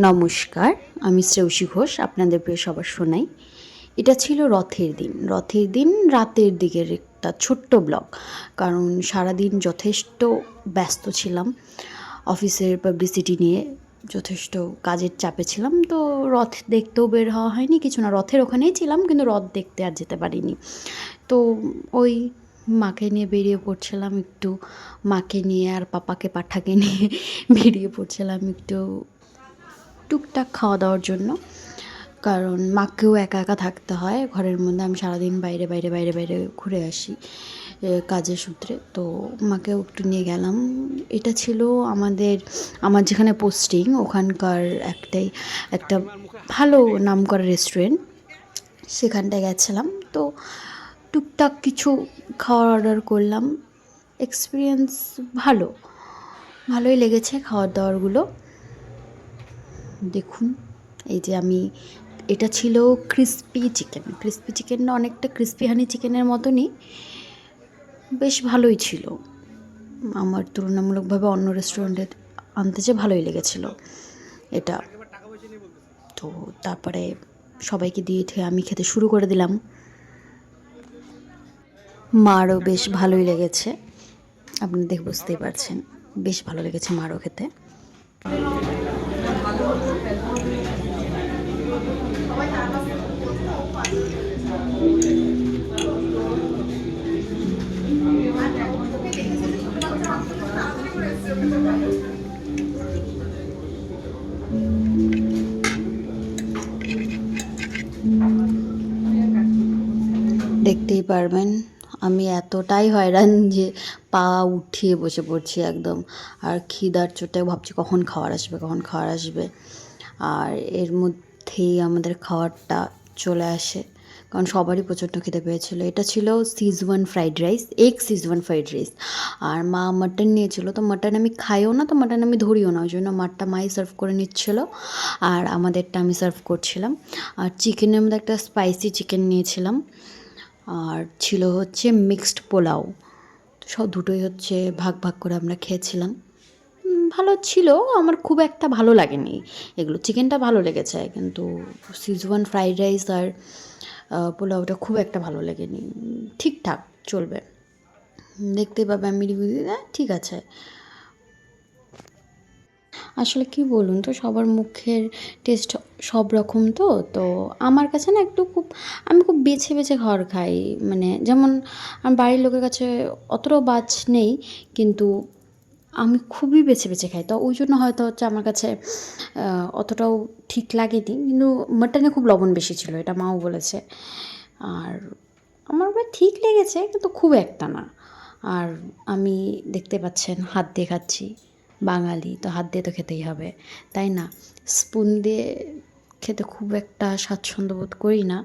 নমস্কার, আমি শ্রেয়সী ঘোষ আপনাদের প্রিয় সবার শোনাই। এটা ছিল রথের দিন রাতের দিকের একটা ছোট্ট ব্লগ। কারণ সারাদিন যথেষ্ট ব্যস্ত ছিলাম, অফিসের পাবলিসিটি নিয়ে যথেষ্ট কাজের চাপে ছিলাম। তো রথ দেখতেও বের হওয়া হয়নি, কিছু না, রথের ওখানেই ছিলাম কিন্তু রথ দেখতে আর যেতে পারিনি। তো ওই মাকে নিয়ে বেরিয়ে পড়ছিলাম একটু, মাকে নিয়ে আর পাপাকে পাঠাকে নিয়ে বেরিয়ে পড়ছিলাম একটু টুকটাক খাওয়া দাওয়ার জন্য। কারণ মাকেও একা একা থাকতে হয় ঘরের মধ্যে, আমি সারাদিন বাইরে বাইরে বাইরে বাইরে ঘুরে আসি কাজের সূত্রে। তো মাকেও একটু নিয়ে গেলাম। এটা ছিল আমার যেখানে পোস্টিং ওখানকার একটা ভালো নামকরা রেস্টুরেন্ট, সেখানটায় গেছিলাম। তো টুকটাক কিছু খাওয়ার অর্ডার করলাম। এক্সপিরিয়েন্স ভালোই লেগেছে খাওয়ার দাওয়ারগুলো। দেখুন, এই যে এটা ছিল ক্রিস্পি চিকেন না, অনেকটা ক্রিস্পি হানি চিকেনের মতনই, বেশ ভালোই ছিল। আমার তুলনামূলকভাবে অন্য রেস্টুরেন্টে আনতে চেয়ে ভালোই লেগেছিল এটা। তো তারপরে সবাইকে দিয়ে ঠেয়ে আমি খেতে শুরু করে দিলাম। মারও বেশ ভালোই লেগেছে, আপনি দেখে বুঝতেই পারছেন, বেশ ভালো লেগেছে মারও খেতে। দেখতেই পারবেন আমি এতটাই হয়রান যে পা উঠিয়ে বসে পড়ছি একদম। আর খিদার চোটে ভাবছি কখন খাওয়ার আসবে। আর এর মধ্যেই আমাদের খাওয়ারটা চলে আসে, কারণ সবারই প্রচণ্ড খিদে পেয়েছিলো। এটা ছিল Schezwan fried rice, egg Schezwan fried rice. আর মা মাটন নিয়েছিল, তো মাটন আমি খাইও না, তো মাটন আমি ধরিও না, ওই জন্য মাটটা মাই সার্ভ করে নিচ্ছিল আর আমাদেরটা আমি সার্ভ করছিলাম। আর চিকেনের মধ্যে একটা স্পাইসি চিকেন নিয়েছিলাম, আর ছিল হচ্ছে মিক্সড পোলাও। সব দুটোই হচ্ছে ভাগ ভাগ করে আমরা খেয়েছিলাম। ভালো ছিল, আমার খুব একটা ভালো লাগেনি এগুলো। চিকেনটা ভালো লেগেছে, কিন্তু সিজওয়ান ফ্রাইড রাইস আর পোলাওটা খুব একটা ভালো লাগেনি। ঠিকঠাক চলবে, দেখতে পাবে আমি রিভিউ দিই, ঠিক আছে। আসলে কি বলুন তো, সবার মুখের টেস্ট সব রকম। তো তো আমার কাছে না আমি খুব বেছে বেছে খাবার খাই। মানে যেমন আমার বাড়ির লোকের কাছে অতটাও বাছ নেই, কিন্তু আমি খুবই বেছে বেছে খাই। তো ওই জন্য হয়তো হচ্ছে আমার কাছে অতটাও ঠিক লাগেনি। কিন্তু মাটনে খুব লবণ বেশি ছিল, এটা মাও বলেছে। আর আমার ঠিক লেগেছে, কিন্তু খুব একটা না। আর আমি, দেখতে পাচ্ছেন, হাত দিয়ে খাচ্ছি, বাঙালি তো হাত দিয়ে তো খেতেই হবে, তাই না? স্পুন দিয়ে খেতে খুব একটা স্বাচ্ছন্দ্য বোধ করি না।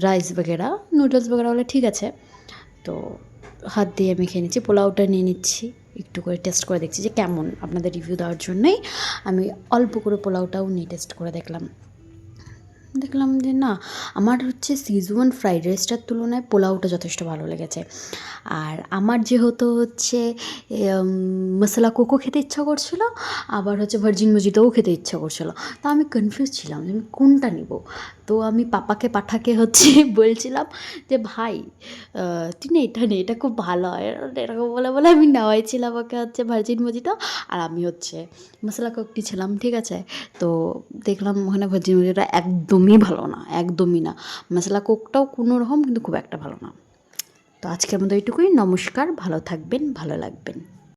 রাইস বগেরা, নুডলস বগেরা হলে ঠিক আছে। তো হাত দিয়ে আমি খেয়ে নিচ্ছি, পোলাওটা নিয়ে নিচ্ছি, একটু করে টেস্ট করে দেখছি যে কেমন। আপনাদের রিভিউ দেওয়ার জন্যই আমি অল্প করে পোলাওটাও নিয়ে টেস্ট করে দেখলাম যে না, আমার হচ্ছে সিজওয়ান ফ্রাইড রাইসটার তুলনায় পোলাওটা যথেষ্ট ভালো লেগেছে। আর আমার যেহেতু হচ্ছে মশলা কোকো খেতে ইচ্ছা করছিল, আবার হচ্ছে ভার্জিন মজিটাও খেতে ইচ্ছা করছিল। তা আমি কনফিউজ ছিলাম যে আমি কোনটা নিব। তো আমি পাপাকে পাঠাকে হচ্ছে বলছিলাম যে ভাই, তুই না এটা নে, এটা খুব ভালো হয়, এরকম বলে বলে আমি নেওয়াইছিলাম ওকে হচ্ছে ভার্জিন মজিটা, আর আমি হচ্ছে মশলা কোকটি ছিলাম, ঠিক আছে। তো দেখলাম ওখানে ভার্জিন মজিটা একদমই ভালো না, একদমই না। মশলা কোকটাও কোনো রকম, কিন্তু খুব একটা ভালো না। তো আজকের মতো এইটুকুই। নমস্কার, ভালো থাকবেন, ভালো লাগবেন।